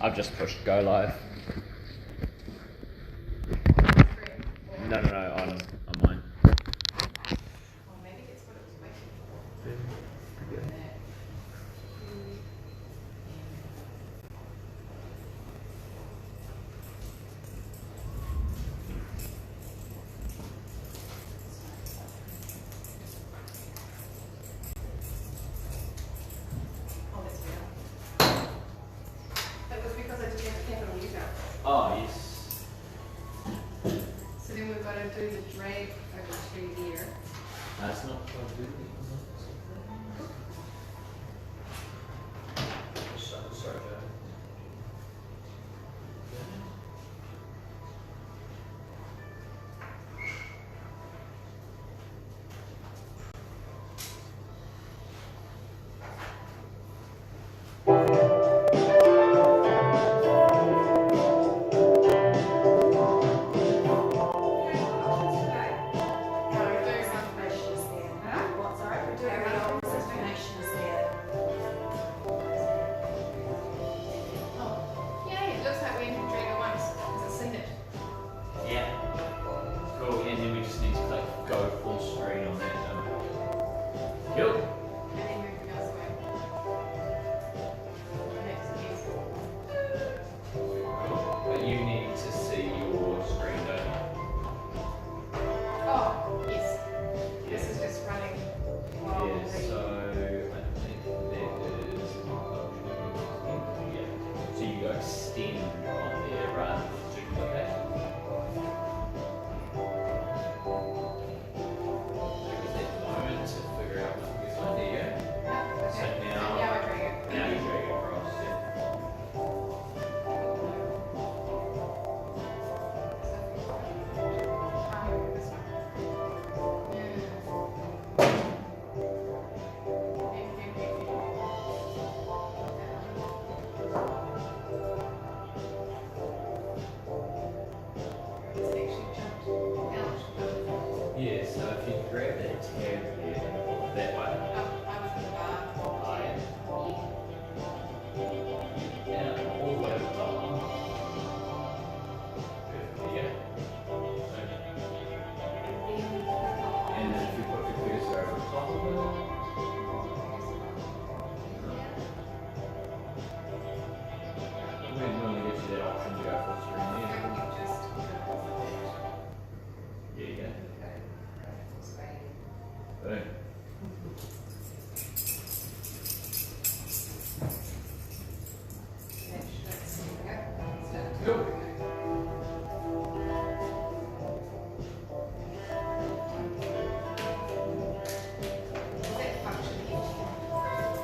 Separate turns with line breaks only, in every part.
I've just pushed go live. No, on mine.
Well, maybe it's what it was waiting for. Oh, that's weird. That was because I didn't have a capital user.
Oh, yes.
So then we've got to do the drag over to here.
That's not what I do. Sorry, Joe.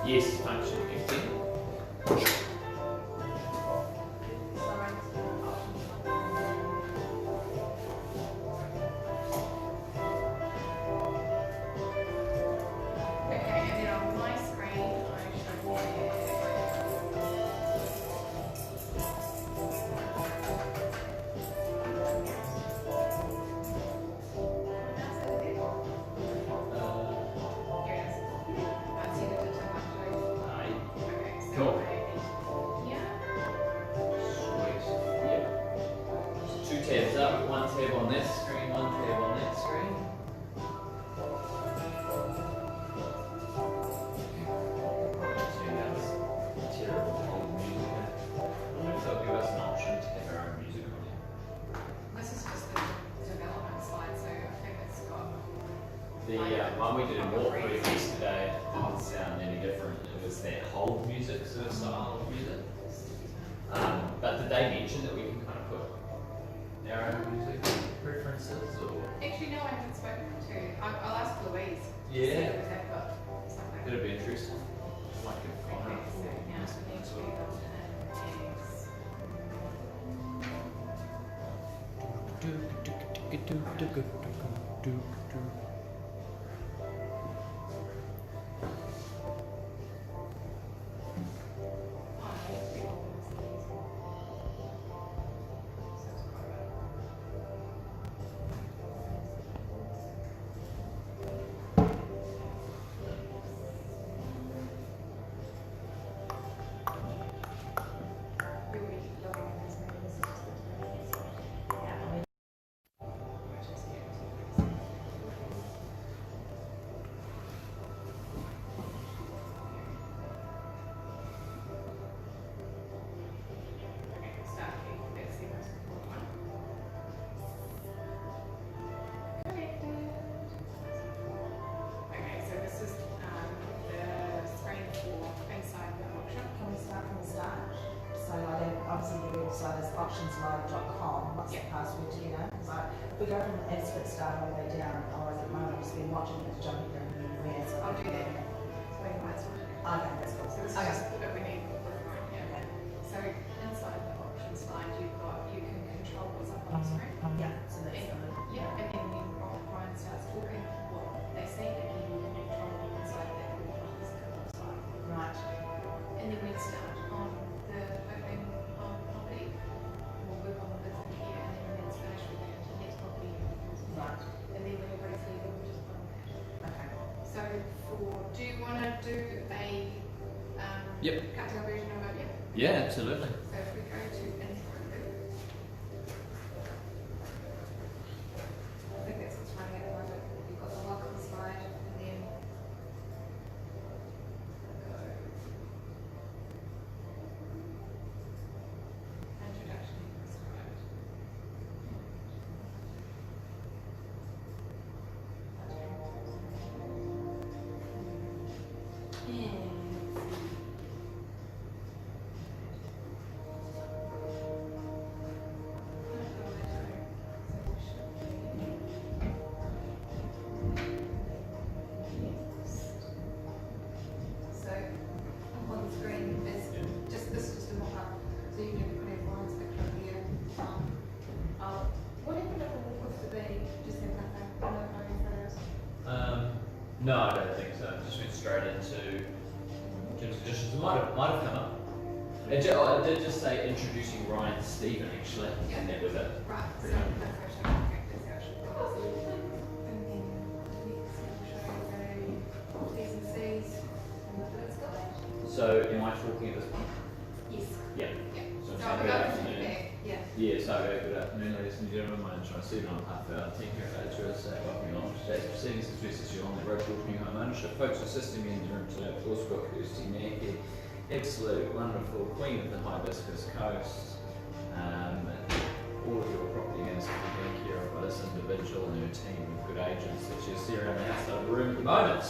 Yes, function 15. One we did in Walkthrough yesterday didn't sound any different. It was that hold music sort of style of music. But did they mention that we can kind of put our own music preferences? Or?
Actually, no, I haven't spoken to. I'll ask Louise.
Yeah.
Something.
It'll be interesting. Might give a comment.
We
website is auctionslive.com. What's the password, do you know? Because if we go from the expert start all the way down, otherwise at the moment I've just been watching it, jumping everywhere. So
I'll do that. So we might as well.
Okay, that's cool.
So this is
Okay.
just what we need for the phone, yeah.
Okay.
So inside the options slide, you can control what's up on the screen.
Yeah, so that's
Yeah, and then when Ryan starts talking, what they see, and then you can control inside that little box that looks like.
right.
And then we start on the opening of property. We'll work on the bits in here, and then when it's finished, we go to next property.
Right.
And then when everybody's leaving, we just put on that.
Okay.
So do you want to do a
Yep.
cut-down version of it? Yeah.
Yeah, absolutely.
So if we go to intro, I think that's what's running at the moment. You've got the welcome slide, and then introduction slide. So up on the screen is just this is just a mock-up. So you can put everyone's picture up here. What happened at the walk with the baby? Just have nothing, no photos.
No, I don't think so. Just went straight into terms and conditions. It might have come up. It did just say introducing Ryan Stephen actually, and that was it.
Right, so
Pretty much.
that's actually okay, that's actually cool. And then next we'll show the T's and C's and the first guide.
So am I talking at this point?
Yes.
Yeah.
Yeah.
So
So
I'm
I'm
saying good
going to
afternoon.
back, yeah.
Yes, good afternoon, ladies and gentlemen. My name is Ryan Stephen. I'm half hour. Thank you for welcoming on today's proceedings. This message you on the road towards new home ownership. Folks assisting me in the room today, of course, we've got Kirsty Mackey, absolute wonderful queen of the Hibiscus Coast. All of your property owners have been taken care of by this individual and her team of good agents that you see around the outside of the room at the moment.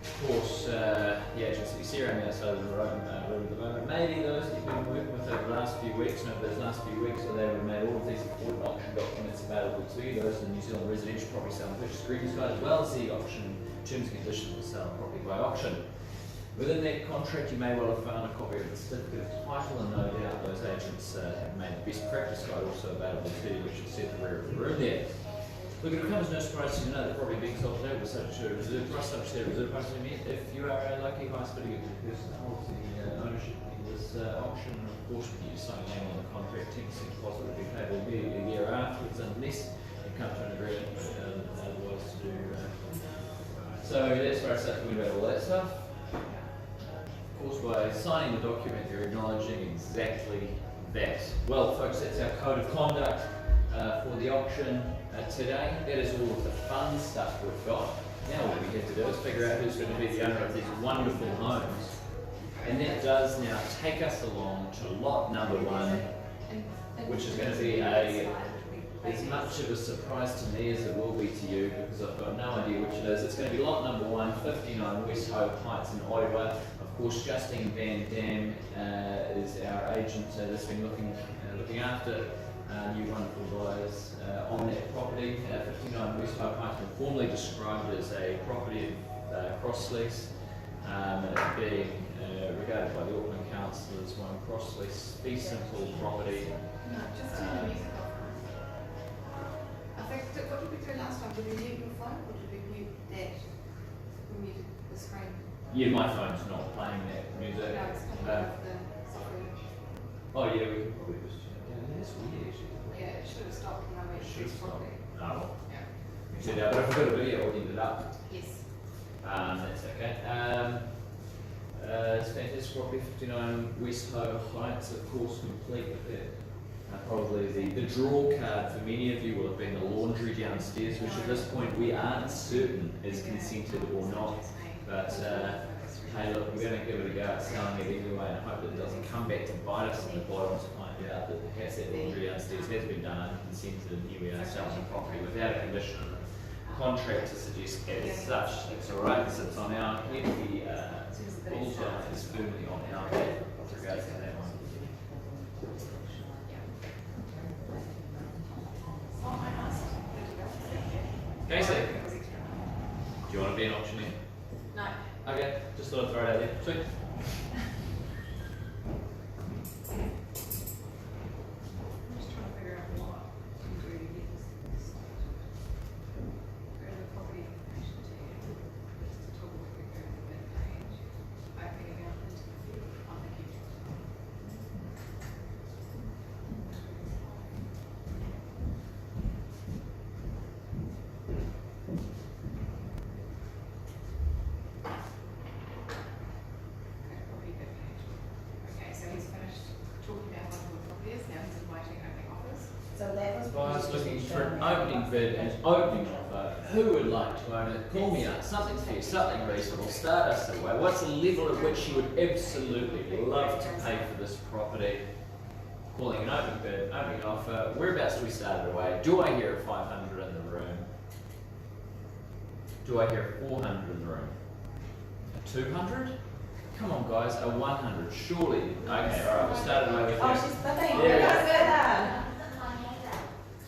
Of course, the agents that you see around the outside of the room at the moment, maybe those that you've been working with over the last few weeks, and over those last few weeks, so they would have made all of these important auction documents available to you. Those are the New Zealand Residential Property Sale and Purchase Agreements Guide, as well as the auction terms and conditions for sale of property by auction. Within that contract, you may well have found a copy of the certificate of title, and no doubt those agents have made the best practice guide also available to you, which you'll see at the rear of the room there. Look, it comes no surprise to you know that property being sold today was subject to a reserve price, subject to a reserve price limit. If you are a lucky highest bidder, the person holds the ownership of this auction, and of course, when you sign your name on the contract, 10% deposit will be payable immediately thereafterwards, unless you come to an agreement otherwise to do. So that's where I start talking about all that stuff. Of course, by signing the document, you're acknowledging exactly that. Well, folks, that's our code of conduct for the auction today. That is all of the fun stuff we've got. Now what we have to do is figure out who's going to be the owner of these wonderful homes. And that does now take us along to lot number one, which is going to be as much of a surprise to me as it will be to you, because I've got no idea which it is. It's going to be lot number 159 West Hope Heights in Ottawa. Of course, Justine Van Dam is our agent that's been looking after you wonderful buyers on that property. 59 West Hope Heights, been formally described as a property of cross-lease, being regarded by the Auckland Council as one cross-lease, fee simple property.
No, just turn the music off. I think, what did we do last time? Did we mute your phone, or did we mute that? We muted the screen.
Yeah, my phone's not playing that music.
No, it's coming out of the software.
Oh yeah, we can probably just turn it down. That's weird actually.
Yeah, it should have stopped when I went to
Should
this
stop.
property.
Oh,
Yeah.
we said that, but if we've got a video, we'll leave it up.
Yes.
That's okay. It's fantastic property, 59 West Hope Heights, of course, complete with it. Probably the draw card for many of you will have been the laundry downstairs, which at this point we aren't certain is consented or not. But hey, look, we're going to give it a go at selling it anyway, and hope that it doesn't come back to bite us in the bottom to find out that perhaps that laundry downstairs has been done unconsented, and here we are selling the property without a condition contract to suggest as such. That's all right. So it's on our head. The bullseye is firmly on our head with regards to that one. Guys looking for an opening bid and opening offer. Who would like to own it? Call me up. Something fair, something reasonable. Start us away. What's the level at which you would absolutely love to pay for this property? Calling an opening bid, opening offer. Whereabouts do we start it away? Do I hear a 500 in the room? Do I hear a 400 in the room? A 200? Come on guys, a 100. Surely. Okay, alright, we'll start it away with
Oh,
you.
she's bidding.
There we go.
Better.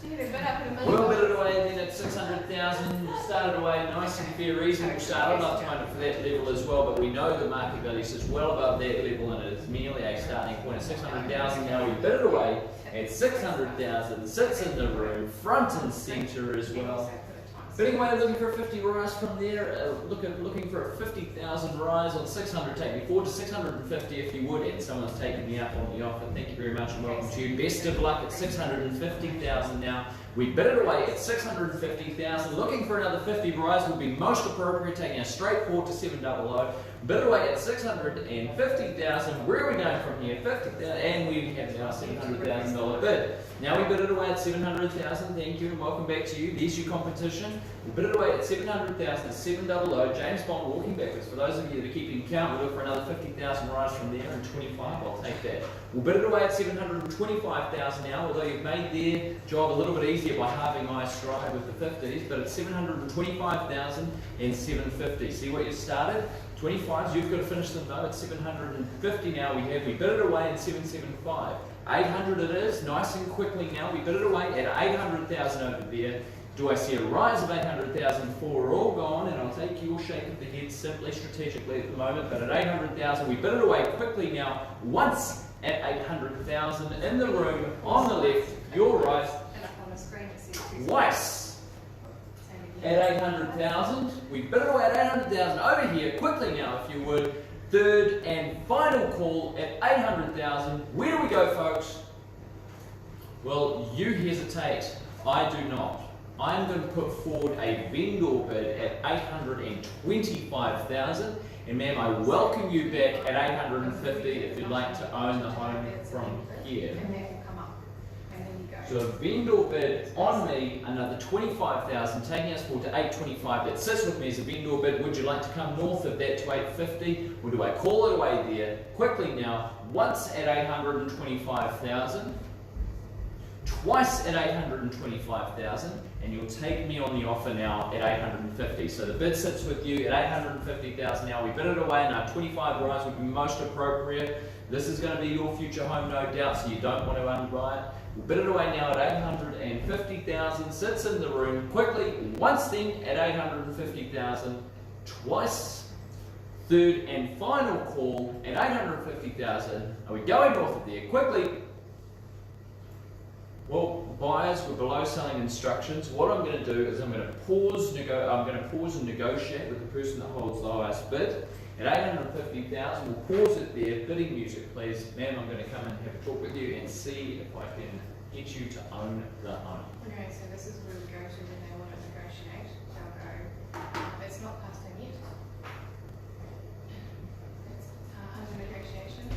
Gee, they bid up in a
We'll
million.
bid it away then at 600,000, started away nice and fair, reasonable start. I'd love to own it for that level as well, but we know the market value sits well above that level and it is merely a starting point of 600,000. Now we bid it away at 600,000, sits in the room, front and centre as well. Bidding away, looking for a 50 rise from there, looking for a 50,000 rise on 600, take me forward to 650 if you would, and someone's taken me up on the offer. Thank you very much and welcome to you. Best of luck at 650,000 now. We bid it away at 650,000, looking for another 50 rise would be most appropriate, taking us straight forward to 700. Bid it away at 650,000. Where are we going from here? 50,000, and we have now a $700,000 bid. Now we bid it away at 700,000. Thank you and welcome back to you. There's your competition. We bid it away at 700,000, 700. James Bond walking backwards. For those of you that are keeping count, we'll look for another 50,000 rise from there and 25. I'll take that. We'll bid it away at 725,000 now, although you've made their job a little bit easier by halving my stride with the 50s, but it's 725,000 and 750. See what you started? 25s, you've got to finish them though at 750 now. We bid it away at 775. 800 it is, nice and quickly now. We bid it away at 800,000 over there. Do I see a rise of 800,000? Four are all gone, and I'll take your shake of the head simply strategically at the moment. But at 800,000, we bid it away quickly now. Once at 800,000 in the room, on the left, your right,
And up on the screen it says 260.
twice. At 800,000, we bid it away at 800,000 over here, quickly now if you would. Third and final call at 800,000. Where do we go, folks? Well, you hesitate. I do not. I'm going to put forward a vendor bid at 825,000. And ma'am, I welcome you back at 850 if you'd like to own the home from here.
And that will come up. And then you go.
So a vendor bid on me, another 25,000, taking us forward to 825. That sits with me as a vendor bid. Would you like to come north of that to 850? Or do I call it away there quickly now? Once at 825,000, twice at 825,000, and you'll take me on the offer now at 850. So the bid sits with you at 850,000 now. We bid it away, and our 25 rise would be most appropriate. This is going to be your future home, no doubt, so you don't want to underbuy it. We'll bid it away now at 850,000, sits in the room quickly, once then at 850,000, twice, third and final call at 850,000. Are we going north of there quickly? Well, buyers were below selling instructions. What I'm going to do is I'm going to pause and negotiate with the person that holds the highest bid. At 850,000, we'll pause it there. Bidding music, please. Ma'am, I'm going to come and have a talk with you and see if I can get you to own the home.
Okay, so this is where we go to when they want to negotiate. They'll go, it's not past them yet. It's under negotiation.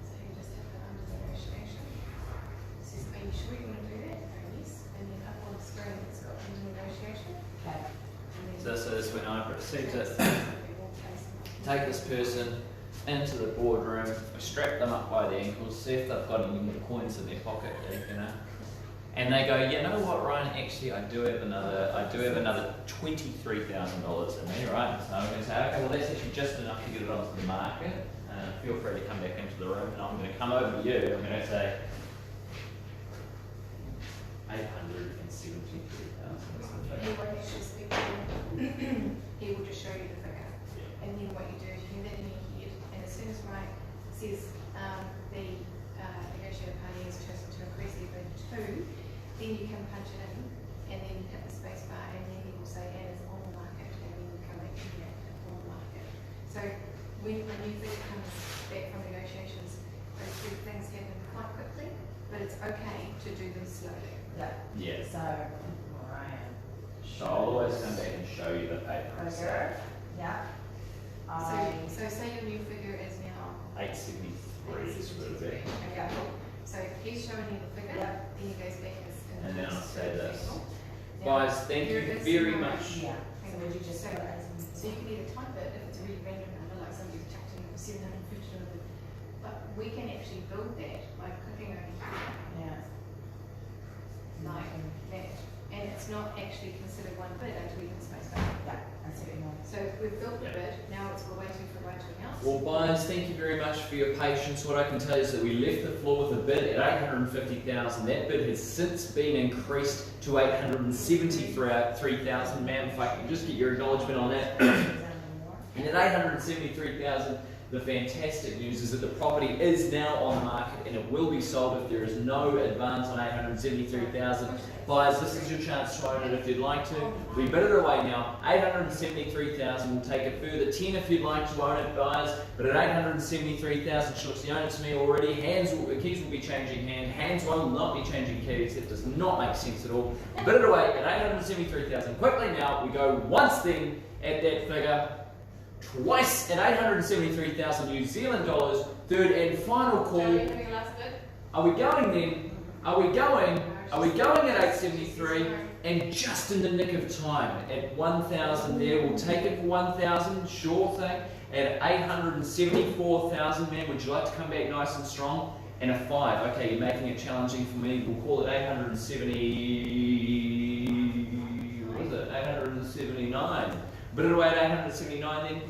So you just have that under negotiation. It says, are you sure you want to do that? Go yes. And then up on the screen it's got under negotiation.
Okay.
And then
So this is when I proceed to
they will place them.
take this person into the boardroom, we strap them up by the ankles, see if they've got any more coins in their pocket, you know. And they go, you know what, Ryan? Actually, I do have another $23,000 in me, right? So I'm going to say, okay, well that's actually just enough to get it onto the market. Feel free to come back into the room, and I'm going to come over to you. I'm going to say 873,000.
He won't actually speak to you. He will just show you the figure. And then what you do is you have that in your head, and as soon as Mike says the negotiated party has chosen to increase their bid to, then you can punch it in, and then hit the space bar, and then he will say, and it's on the market, and then you come back in here, it's on the market. So when you think it comes back from negotiations, those two things happen quite quickly, but it's okay to do them slowly.
Yeah.
Yeah.
So, Ryan.
So I'll always come back and show you the paper.
Figure. Yeah.
So say your new figure is now
873 is what it is.
Okay, so he's showing you the figure.
Yep.
then he goes back as
And then I'll say this.
Now,
Guys, thank
there
you
is
very
no-
much.
Yeah, so would you just
So-
say
So you can either type it if it's a really random number, like somebody's chucked in $750, but we can actually build that by clicking over here,
Yeah.
like that. And it's not actually considered one bid until you hit space bar.
Yeah, that's what you want.
So we've built the
Yeah.
bid, now we're waiting for Ryan to announce.
Well, buyers, thank you very much for your patience. What I can tell you is that we left the floor with a bid at 850,000. That bid has since been increased to 873,000. Ma'am, if I can just get your acknowledgement on that. And at 873,000, the fantastic news is that the property is now on the market and it will be sold if there is no advance on 873,000. Buyers, this is your chance to own it if you'd like to. We bid it away now. 873,000. We'll take a further 10 if you'd like to own it, buyers. But at 873,000, Shooks, the owner to me already. Keys will be changing hand. Hands will not be changing keys. It does not make sense at all. Bid it away at 873,000. Quickly now, we go once then at that figure. Twice at 873,000 New Zealand dollars. Third and final
So
call.
are you having a last bid?
Are we going then? Are we going at 873? And just in the nick of time at 1,000 there. We'll take it for 1,000, sure thing. At 874,000, man, would you like to come back nice and strong? And a 5. Okay, you're making it challenging for me. We'll call it 870. What is it? 879. Bid it away at 879 then.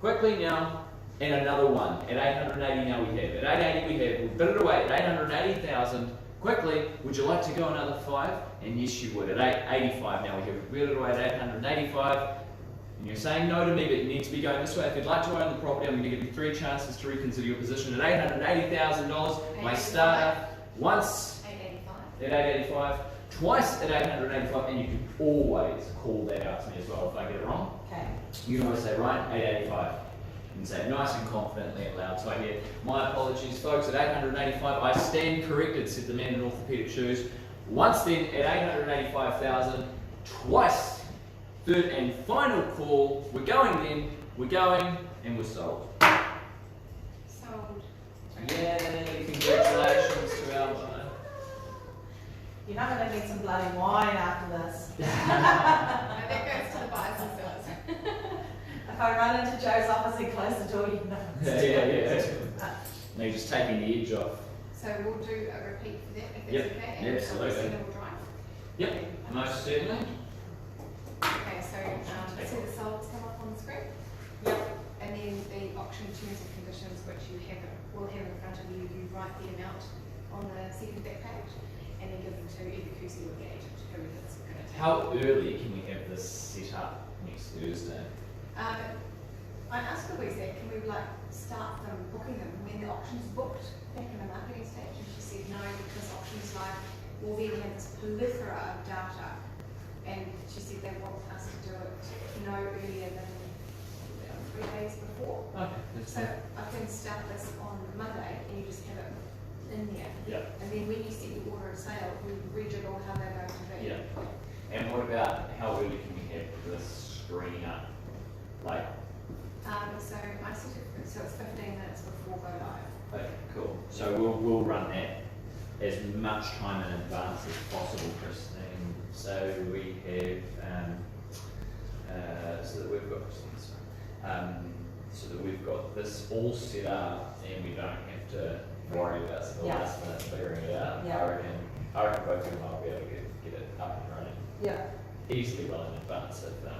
Quickly now, and another one. At 880 now we have. At 880 we have. We'll bid it away at 880,000. Quickly, would you like to go another 5? And yes you would. At 885 now we have. We'll bid it away at 885. And you're saying no to me, but you need to be going this way. If you'd like to own the property, I'm going to give you 3 chances to reconsider your position. At $880,000, my starter, once
885.
at 885, twice at 885, and you can always call that out to me as well if I get it wrong.
Okay.
You can always say, right, 885. You can say it nice and confidently out loud. So I hear, my apologies, folks, at 885, I stand corrected, said the man in orthopedic shoes. Once then, at 885,000, twice, third and final call. We're going then, we're going, and we're sold.
Sold.
Yay, congratulations to our buyer.
You're not going to get some bloody wine after this.
No, that goes to the buyers and sellers.
If I run into Joe's office and close the door, you know.
Yeah. No, you're just taking the edge off.
So we'll do a repeat for that if that's
Yep,
okay. And
absolutely.
Christina will drive.
Yep, most certainly.
Okay, so see the solds come up on the screen?
Yep.
And then the auction terms and conditions, which will have in front of you, you write the amount on the second back page, and then give them to either Kusi or the agent, who it's going to take.
How early can we have this set up next Thursday?
I asked Louise that, can we start them booking them when the auction's booked back in the marketing stage? And she said no, because auction's live, we'll then have this plethora of data. And she said they want us to do it no earlier than 3 days before.
Okay, that's
So
fine.
I can start this on Monday and you just have it in there.
Yeah.
And then when you set your order of sale, we rejiggle how they're going to be.
Yeah. And what about how early can we have this screen up?
So I set it, so it's 15 minutes before go live.
Okay, cool. So we'll run that as much time in advance as possible, Christine. So we have so that we've got so that we've got this all set up and we don't have to worry about the
Yeah.
last minute figuring it out.
Yeah.
I reckon both of them will be able to get it up and running
Yeah.
easily well in advance of that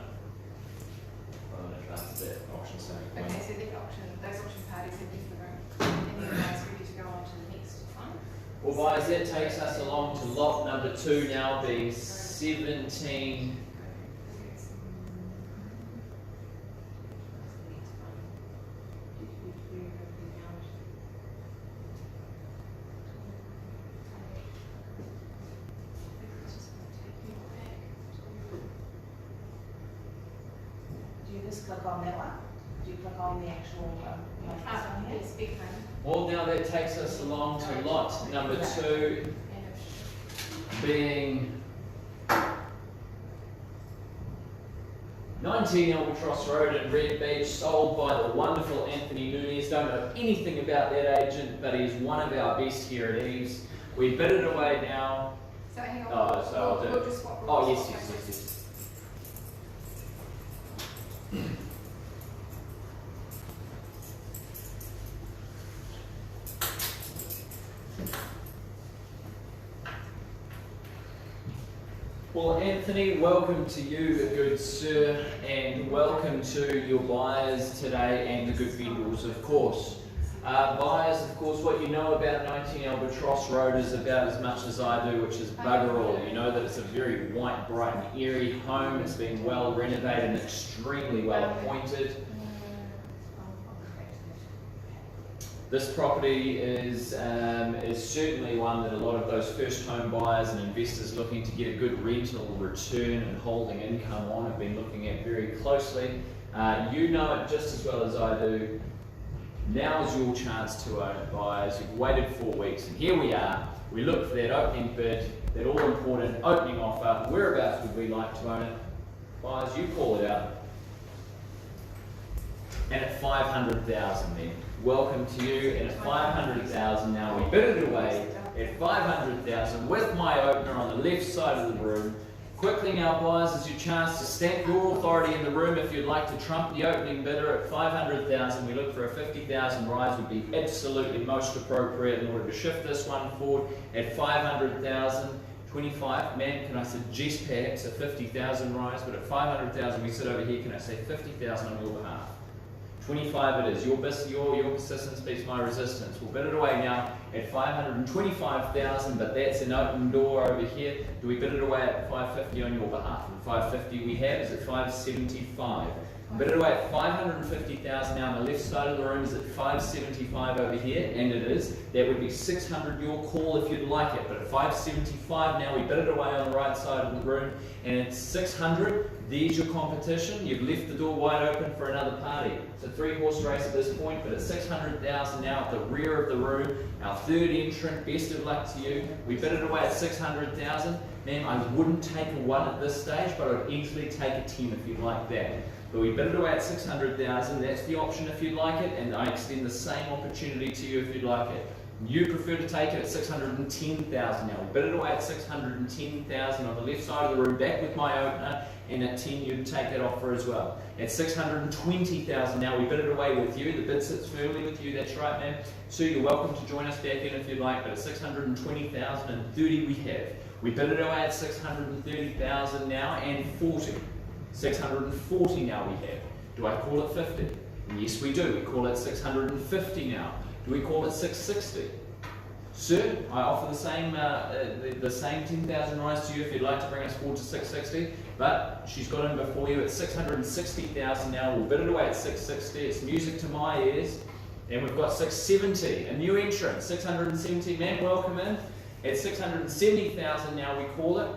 auction starting.
Okay, so those auction parties have left the room, and you guys ready to go on to the next one.
Well, guys, that takes us along to lot number 2 now, being 17.
Do you just click on that one? Do you click on the actual matrix on here?
Yes, big home.
Well, now that takes us along to lot number 2,
And
being 19 Albatross Road in Red Beach, sold by the wonderful Anthony Nunes. Don't know anything about that agent, but he's one of our best here at Eves. We bid it away now.
So hang on.
Oh, so I'll do
we'll
it.
just swap
Oh,
rules.
yes. Well, Anthony, welcome to you, good sir, and welcome to your buyers today and the good vendors, of course. Buyers, of course, what you know about 19 Albatross Road is about as much as I do, which is bugger all. You know that it's a very white, bright and airy home. It's been well renovated and extremely well appointed. This property is certainly one that a lot of those first home buyers and investors looking to get a good rental return and holding income on have been looking at very closely. You know it just as well as I do. Now is your chance to own it, buyers. You've waited 4 weeks and here we are. We look for that opening bid, that all important opening offer. Whereabouts would we like to own it? Buyers, you call it out. And at 500,000 then. Welcome to you, and at 500,000 now we bid it away at 500,000 with my opener on the left side of the room. Quickly now, buyers, is your chance to stamp your authority in the room if you'd like to trump the opening bidder at 500,000. We look for a 50,000 rise would be absolutely most appropriate in order to shift this one forward at 500,000. 25, man, can I suggest perhaps a 50,000 rise, but at 500,000 we sit over here, can I say 50,000 on your behalf? 25 it is. Your persistence beats my resistance. We'll bid it away now at 525,000, but that's an open door over here. Do we bid it away at 550 on your behalf? And 550 we have is at 575. Bid it away at 550,000 now on the left side of the room is at 575 over here, and it is. That would be 600 your call if you'd like it, but at 575 now we bid it away on the right side of the room, and at 600, there's your competition. You've left the door wide open for another party. It's a 3-horse race at this point, but at 600,000 now at the rear of the room, our third entrant, best of luck to you. We bid it away at 600,000. Man, I wouldn't take a 1 at this stage, but I'd easily take a 10 if you'd like that. But we bid it away at 600,000, that's the option if you'd like it, and I extend the same opportunity to you if you'd like it. You prefer to take it at 610,000 now. We bid it away at 610,000 on the left side of the room, back with my opener, and at 10 you'd take that offer as well. At 620,000 now, we bid it away with you. The bid sits firmly with you, that's right, ma'am. Sue, you're welcome to join us back in if you'd like, but at 620,030 we have. We bid it away at 630,000 now and 40. 640 now we have. Do I call it 50? Yes, we do. We call it 650 now. Do we call it 660? Sir, I offer the same 10,000 rise to you if you'd like to bring us forward to 660, but she's got in before you at 660,000 now. We'll bid it away at 660. It's music to my ears. And we've got 670, a new entrant, 670, man, welcome in. At 670,000 now we call it.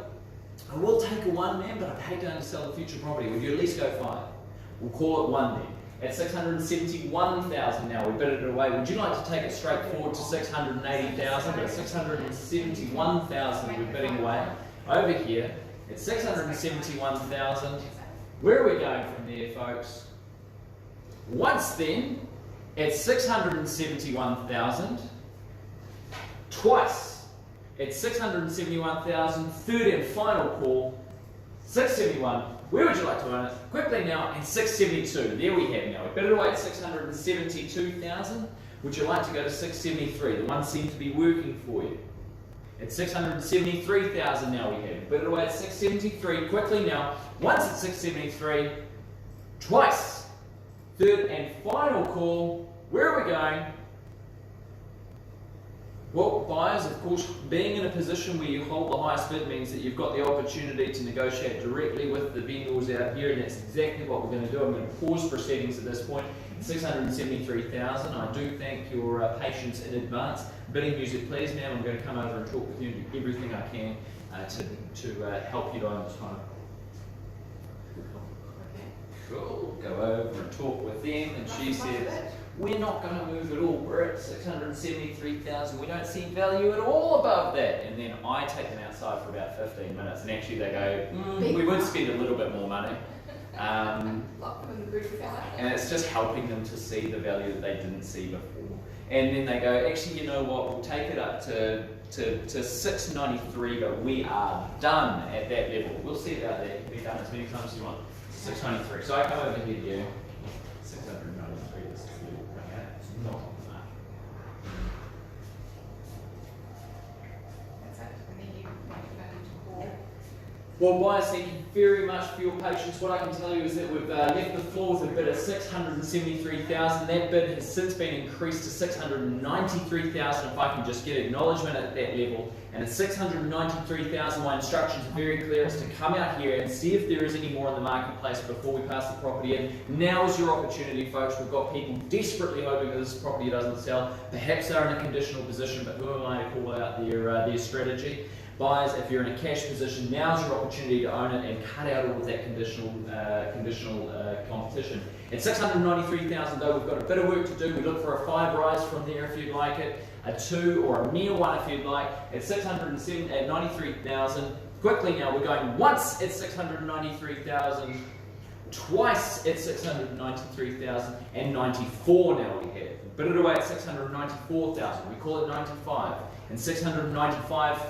I will take a 1, man, but I'd hate to undersell the future property. Would you at least go 5? We'll call it 1 then. At 671,000 now, we bid it away. Would you like to take it straight forward to 680,000? At 671,000 we're bidding away. Over here, at 671,000, where are we going from there, folks? Once then, at 671,000, twice. At 671,000, third and final call, 671. Where would you like to own it? Quickly now, and 672. There we have now. We bid it away at 672,000. Would you like to go to 673? The one seems to be working for you. At 673,000 now we have. Bid it away at 673. Quickly now, once at 673, twice. Third and final call. Where are we going? Well, buyers, of course, being in a position where you hold the highest bid means that you've got the opportunity to negotiate directly with the vendors out here, and that's exactly what we're going to do. I'm going to pause proceedings at this point. 673,000. I do thank your patience in advance. Bidding music, please, ma'am. I'm going to come over and talk with you and do everything I can to help you to own this home. Cool. Go over and talk with them, and she says, we're not going to move at all. We're at 673,000. We don't see value at all above that. And then I take them outside for about 15 minutes, and actually they go, we would spend a little bit more money. And it's just helping them to see the value that they didn't see before. and then they go, actually, you know what, we'll take it up to 693, but we are done at that level. We'll see about that. You can be done as many times as you want. 693. So I come over here to you. 693. This is the level coming out. It's not on the market.
That's it, and then you might go into call.
Well, buyers, thank you very much for your patience. What I can tell you is that we've left the floor with a bid of 673,000. That bid has since been increased to 693,000. If I can just get acknowledgement at that level. And at 693,000, my instructions are very clear. It's to come out here and see if there is any more in the marketplace before we pass the property in. Now is your opportunity, folks. We've got people desperately hoping that this property doesn't sell. Perhaps they're in a conditional position, but who am I to call out their strategy? Buyers, if you're in a cash position, now's your opportunity to own it and cut out all of that conditional competition. At 693,000 though, we've got a bit of work to do. We look for a 5 rise from there if you'd like it, a 2 or a mere 1 if you'd like. At 693,000, quickly now, we're going once at 693,000, twice at 693,000, and 94 now we have. Bid it away at 694,000. We call it 95. And 695.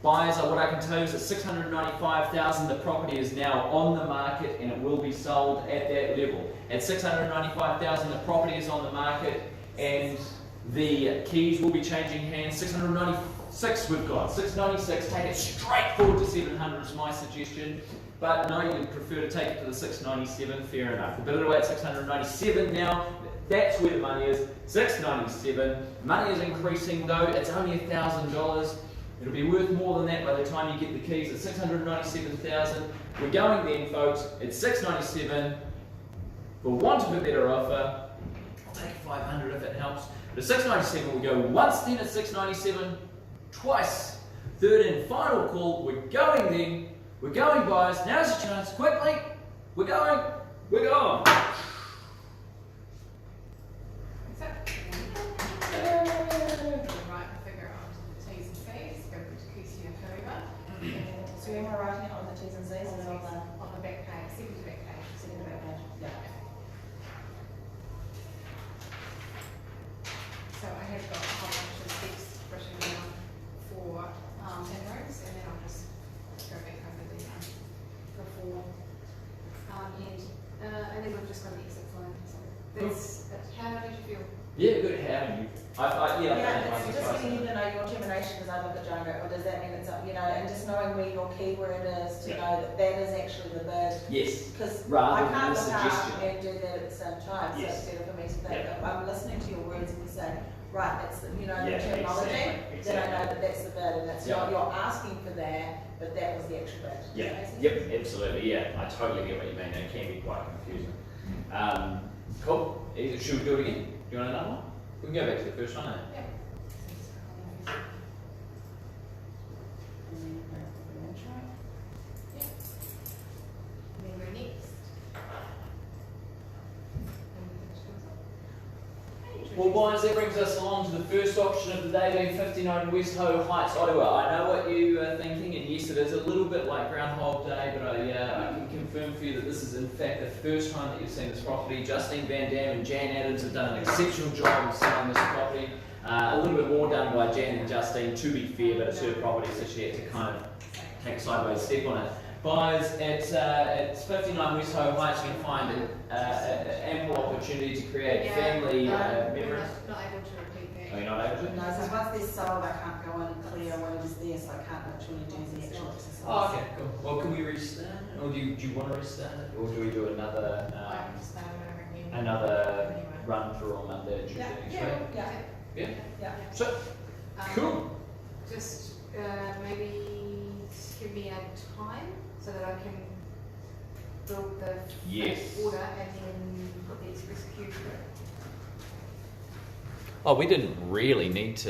Buyers, what I can tell you is at 695,000, the property is now on the market and it will be sold at that level. At 695,000, the property is on the market and the keys will be changing hands. 696 we've got. 696, take it straight forward to 700 is my suggestion. But no, you'd prefer to take it to the 697, fair enough. We'll bid it away at 697 now. That's where the money is. 697. Money is increasing though. It's only $1,000. It'll be worth more than that by the time you get the keys. At 697,000, we're going then, folks. It's 697. For want of a better offer, I'll take 500 if it helps. But at 697, we go once then at 697, twice. Third and final call. We're going then. We're going, buyers. Now's your chance. Quickly. We're going. We're going.
So am I writing it on the T's and C's and on the
back page, second to back page.
second back page? Yeah.
So I have got a whole bunch of text written down for inroads, and then I'll just go back over the form. And then we've just got an exit flow. So that's how did you feel?
Yeah, good having you.
It's just getting you to know your termination as I look at John go, well, does that mean it's up, and just knowing where your keyword is to know that that is actually the bid.
Yes.
Because I
Rather
can't
than a
look up
suggestion.
and do that at the same time.
Yes.
So it's better for me to think,
Yeah.
I'm listening to your words and you say, right, that's the, the
Yeah,
terminology,
exactly.
then I know that that's the bid, and it's
Yeah.
not you're asking for that, but that was the actual bid.
Yeah, yep, absolutely, yeah. I totally get what you mean. It can be quite confusing. Cool. Should we do it again? Do you want another one? We can go back to the first one, eh?
Yeah.
And then go for the intro.
And then go next.
Well, boys, that brings us along to the first option of the day, being 59 West Ho Heights, Ottawa. I know what you are thinking, and yes, it is a little bit like Groundhog Day, but I can confirm for you that this is in fact the first time that you've seen this property. Justine Van Dam and Jan Adams have done an exceptional job of selling this property. A little bit more done by Jan and Justine, to be fair, but it's her property, so she had to kind of take a sideways step on it. Buyers at 59 West Ho Heights, you can find an ample opportunity to create family memories.
Not able to repeat that.
Are you not able to?
No, so once they're sold, I can't go in and clear what it is there, so I can't actually do the actual exercise.
Oh, okay, cool. Well, can we restart it? Or do you want to restart it? Or do we do another run through on Monday and Tuesday next week? Yeah? So, cool.
Just maybe give me a time so that I can build the order and then put the express queue through.
Oh, we didn't really need to